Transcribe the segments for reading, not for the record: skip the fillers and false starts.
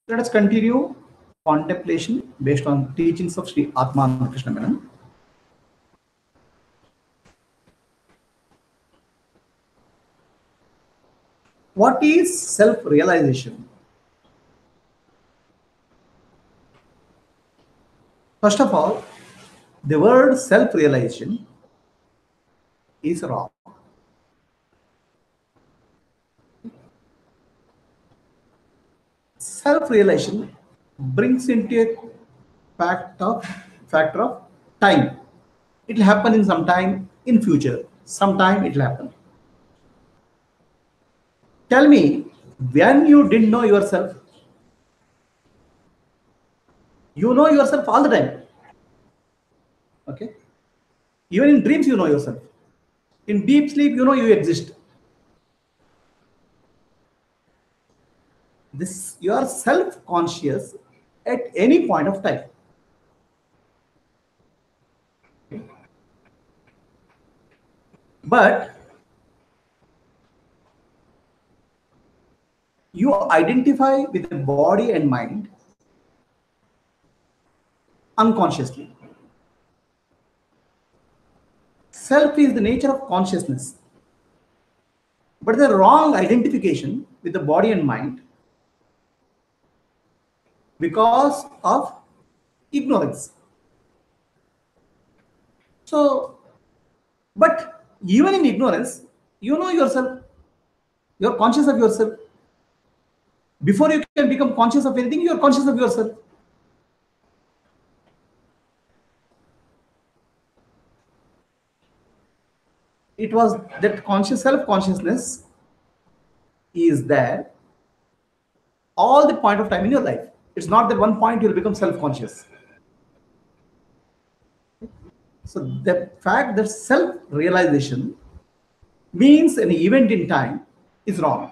Let us continue contemplation based on teachings of Sri Atmadarshana. What is self-realization? First of all, the word self-realization is wrong. Self-realization brings into a factor of time. It will happen in some time in future. Sometime it will happen. Tell me, when you didn't know yourself, you know yourself all the time. Okay. Even in dreams, you know yourself. In deep sleep, you know you exist. This you are self-conscious at any point of time. But you identify with the body and mind unconsciously. Self is the nature of consciousness. But the wrong identification with the body and mind because of ignorance. So, but even in ignorance, you know yourself. You're conscious of yourself. Before you can become conscious of anything, you're conscious of yourself. It was that conscious self-consciousness is there all the point of time in your life. It's not that one point you'll become self-conscious. So the fact that self-realization means an event in time is wrong.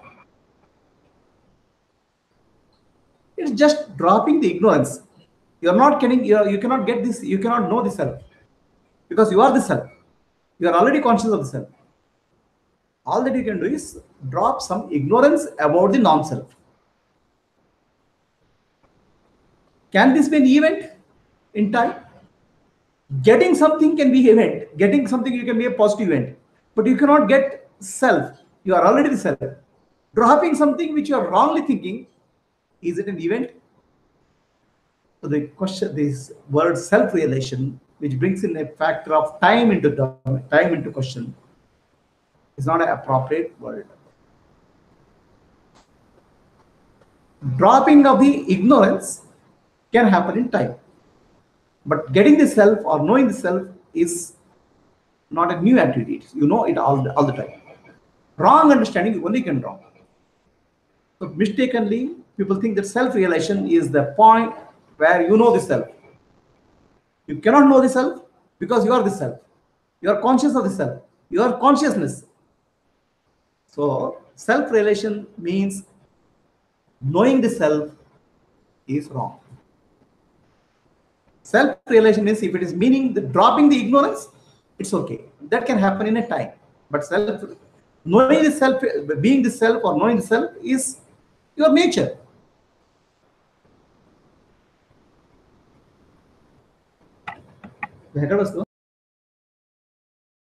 It's just dropping the ignorance. You're not getting, you cannot get this, you cannot know the self because you are the self. You are already conscious of the self. All that you can do is drop some ignorance about the non-self. Can this be an event in time? Getting something can be event. Getting something you can be a positive event. But you cannot get self. You are already the self. Dropping something which you are wrongly thinking, is it an event? So the question, this word self-realization, which brings in a factor of time into question, is not an appropriate word. Dropping of the ignorance can happen in time. But getting the self or knowing the self is not a new activity. You know it all the time. Wrong understanding only can wrong. So mistakenly, people think that self-realization is the point where you know the self. You cannot know the self because you are the self. You are conscious of the self. You are consciousness. So self-realization means knowing the self is wrong. Self-realization means if it is meaning the dropping the ignorance, it's okay. That can happen in a time. But knowing the self, being the self or knowing the self is your nature.